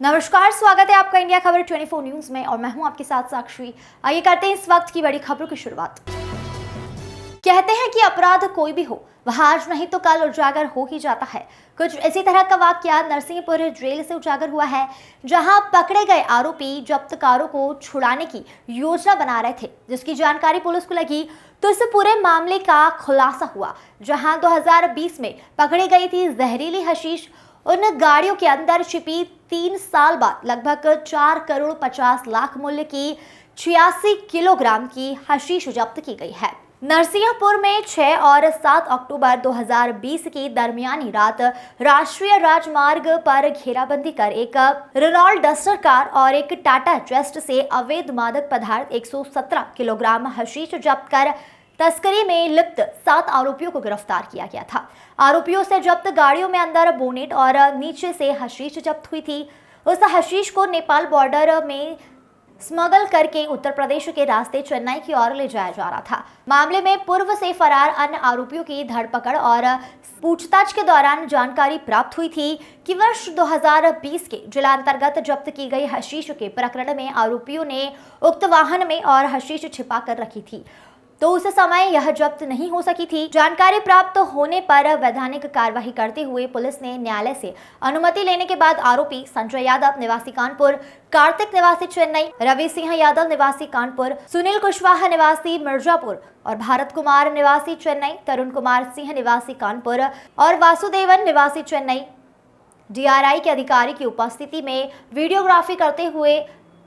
नमस्कार, स्वागत है आपका इंडिया खबर 24 न्यूज में और मैं हूं आपके साथ साक्षी। आइए करते हैं इस वक्त की बड़ी खबरों की शुरुआत। कहते हैं कि अपराध कोई भी हो वह आज नहीं तो कल उजागर हो ही जाता है। कुछ इसी तरह का वाकया नरसिंहपुर जेल से उजागर हुआ है, जहां पकड़े गए आरोपी जब्तकारों को छुड़ाने की योजना बना रहे थे, जिसकी जानकारी पुलिस को लगी तो इस पूरे मामले का खुलासा हुआ। जहां 2020 में पकड़ी गई थी जहरीली हशीश, उन गाड़ियों के अंदर छिपी 3 साल बाद लगभग 4 करोड़ 50 लाख मूल्य की 86 किलोग्राम की हशीश जब्त की गई है। नरसिंहपुर में 6 और 7 अक्टूबर 2020 की दरमियानी रात राष्ट्रीय राजमार्ग पर घेराबंदी कर एक रेनॉल्ट डस्टर कार और एक टाटा जेस्ट से अवैध मादक पदार्थ 117 किलोग्राम हशीश जब्त कर तस्करी में लिप्त 7 आरोपियों को गिरफ्तार किया गया था। आरोपियों से जब्त गाड़ियों में अंदर बोनेट और नीचे से हशीश जब्त हुई थी। उस हशीश को नेपाल बॉर्डर में स्मगल करके उत्तर प्रदेश के रास्ते चेन्नई की ओर ले जाया जा रहा था। मामले में पूर्व से फरार अन्य आरोपियों की धरपकड़ और पूछताछ के दौरान जानकारी प्राप्त हुई थी कि वर्ष 2020 के जिला अंतर्गत जब्त की गई हशीश के प्रकरण में आरोपियों ने उक्त वाहन में और हशीश छिपा कर रखी थी, तो उस समय यह जब्त नहीं हो सकी थी। जानकारी प्राप्त होने पर वैधानिक कार्यवाही करते हुए पुलिस ने न्यायालय से अनुमति लेने के बाद आरोपी संजय यादव निवासी कानपुर, कार्तिक निवासी चेन्नई, रवि सिंह यादव निवासी कानपुर, सुनील कुशवाहा निवासी मिर्जापुर और भारत कुमार निवासी चेन्नई, तरुण कुमार सिंह निवासी कानपुर और वासुदेवन निवासी चेन्नई DRI के अधिकारी की उपस्थिति में वीडियोग्राफी करते हुए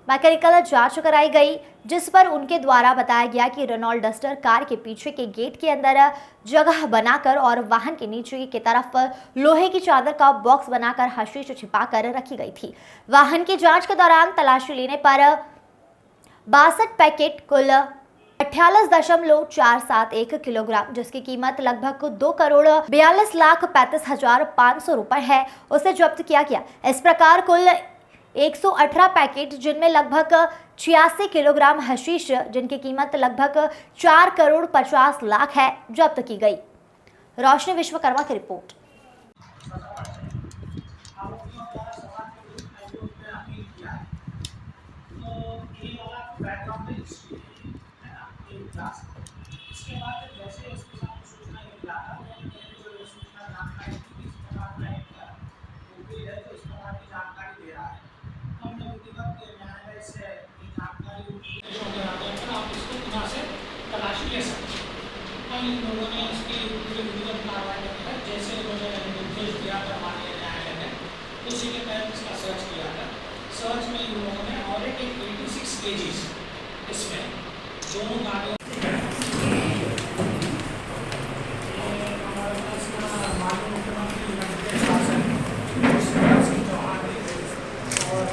मैकेनिकल जांच कराई गई, जिस पर उनके द्वारा बताया गया कि रेनॉल्ट डस्टर कार के पीछे के गेट के अंदर जगह बनाकर और वाहन के नीचे की तरफ लोहे की चादर का बॉक्स बनाकर हशीश छिपाकर रखी गई थी। वाहन की जांच के दौरान तलाशी लेने पर 62 पैकेट कुल 48.471 किलोग्राम, जिसकी कीमत लगभग 2 करोड़ 42 लाख 35,500 रुपए है, उसे जब्त किया गया। इस प्रकार कुल 118 पैकेट जिनमें लगभग 86 किलोग्राम हशीश, जिनकी कीमत लगभग 4 करोड़ 50 लाख है, जब्त की गई। रोशनी विश्वकर्मा की रिपोर्ट। इन लोगों ने उसकी पूरी विधिवत कार्रवाई की है, जैसे उन्होंने निर्देश दिया था माननीय न्यायालय ने, उसी के तहत इसका सर्च किया था। सर्च में इन लोगों ने और एक 86 केजीज इसमें दोनों गाड़ियों माननीय मुख्यमंत्री निर्देश शासन शिवराज सिंह चौहान और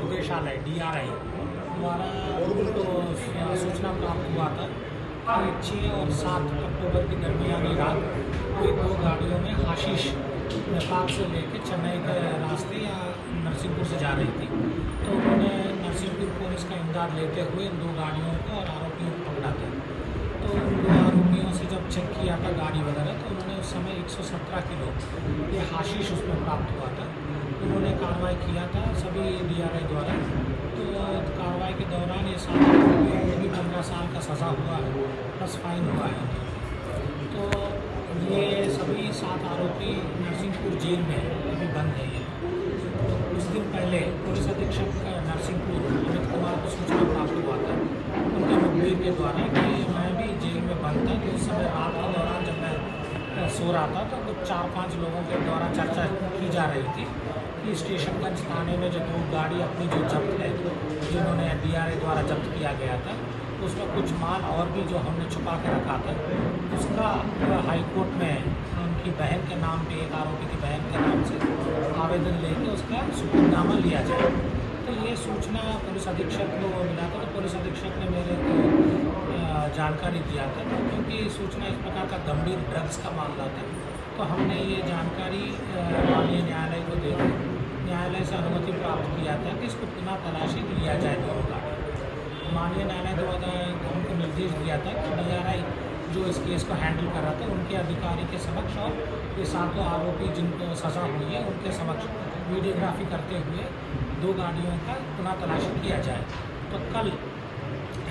निदेशालय DRI द्वारा सूचना प्राप्त हुआ था कि 6 और 7 अक्टूबर की दरमियानी रात कोई 2 गाड़ियों में हशीश नेपाल से लेकर चेन्नई के रास्ते या नरसिंहपुर से जा रही थी। तो उन्होंने नरसिंहपुर पुलिस का इमदाद लेते हुए इन 2 गाड़ियों को और आरोपियों को पकड़ा था। तो उन 2 आरोपियों से जब चेक किया था गाड़ी वगैरह, तो उन्होंने उस समय 117 किलो ये हशीश उसमें प्राप्त हुआ था। उन्होंने कार्रवाई किया था सभी DRI द्वारा। तो कार्रवाई के दौरान ये 7 आरोपियों को भी 15 साल का सज़ा हुआ है, प्लस फाइन हुआ है। तो ये सभी 7 आरोपी नरसिंहपुर जेल में अभी बंद है। तो कुछ दिन पहले पुलिस अधीक्षक नरसिंहपुर अमित कुमार को सूचना प्राप्त हुआ था उनके मुखबिर के द्वारा कि मैं भी जेल में बंद था। कि उस समय रात के दौरान जब मैं सो रहा था तो कुछ 4-5 लोगों के द्वारा चर्चा की जा रही थी कि स्टेशनगंज थाने में जो 2 गाड़ी अपनी जो जब्त है, जिन्होंने DRI द्वारा जब्त किया गया था, उसमें कुछ माल और भी जो हमने छुपा के रखा था, उसका हाईकोर्ट में उनकी बहन के नाम पे, एक आरोपी की बहन के नाम से आवेदन लेके उसका सुपुर्दनामा लिया जाए। तो ये सूचना पुलिस अधीक्षक को मिला था। तो पुलिस अधीक्षक ने मेरे को जानकारी दिया था, तो क्योंकि सूचना इस प्रकार का गंभीर ड्रग्स का मामला था, तो हमने ये जानकारी माननीय न्यायालय को दे दी। न्यायालय से अनुमति प्राप्त किया था कि इसको पुनः तलाशी लिया जाए दोनों गाड़ी। माननीय न्यायालय द्वारा हमको निर्देश दिया था कि DRI जो इस केस को हैंडल कर रहा था उनके अधिकारी के समक्ष और ये सातों आरोपी जिनको सज़ा हुई है उनके समक्ष वीडियोग्राफी करते हुए 2 गाड़ियों का पुनः तलाशी किया जाए। तो कल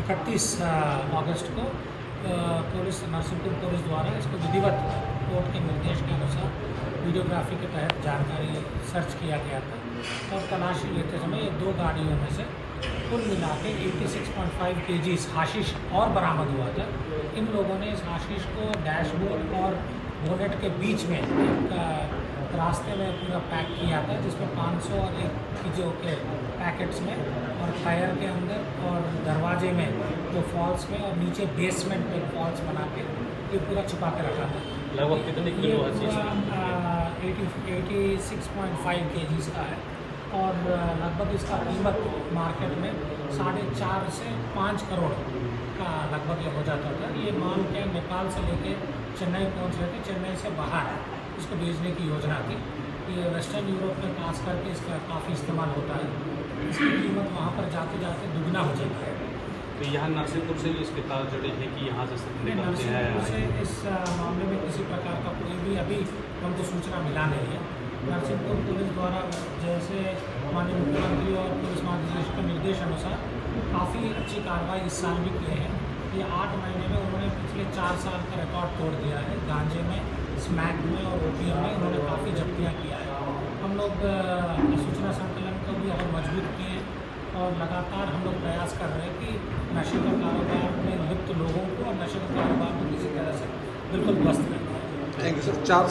31 अगस्त को पुलिस नरसिंहपुर पुलिस द्वारा इसको विधिवत कोर्ट के निर्देश के अनुसार वीडियोग्राफी के तहत जानकारी सर्च किया गया था और तलाशी लेते समय ये 2 गाड़ियों में से कुल मिला के 86.5 kg हाशिश और बरामद हुआ था। इन लोगों ने इस हाशिश को डैशबोर्ड और बोनेट के बीच में एक रास्ते में पूरा पैक किया था जिसमें 500 और 1 चीज़ों के पैकेट्स में और टायर के अंदर और दरवाजे में जो फॉल्स में और नीचे बेसमेंट में फॉल्स बना के ये पूरा छुपा के रखा था। लगभग कितने किलो हशीश? 86.5 kg का है और लगभग इसका कीमत मार्केट में 4.5 से 5 करोड़ का लगभग ये हो जाता था। ये माल के नेपाल से लेके चेन्नई पहुंच रहे थे, चेन्नई से बाहर इसको भेजने की योजना थी। ये वेस्टर्न यूरोप में खास करके इसका काफ़ी इस्तेमाल होता है। इसकी कीमत वहाँ पर जाते जाते दुगना हो जाती है। तो यहाँ नरसिंहपुर से भी इसके तार जुड़े हैं कि यहाँ से सब निकलते नरसिंहपुर से हैं? इस मामले में किसी प्रकार का कोई भी अभी हमको सूचना मिला नहीं है। नरसिंहपुर पुलिस द्वारा जैसे माननीय मुख्यमंत्री और पुलिस महानिदेशक के निर्देश अनुसार काफ़ी अच्छी कार्रवाई इस साल भी किए हैं। ये 8 महीने में उन्होंने पिछले 4 साल का रिकॉर्ड तोड़ दिया है। गांजे में, स्मैक में और ओपीएम में उन्होंने काफ़ी जब्तियाँ किया है। हम लोग सूचना संकलन को भी और मजबूत किए हैं और लगातार हम लोग प्रयास कर रहे हैं कि नशे का कारोबार में लिप्त लोगों को और नशे का कारोबार को किसी तरह से बिल्कुल ध्वस्त करना है। Thank you sir. 4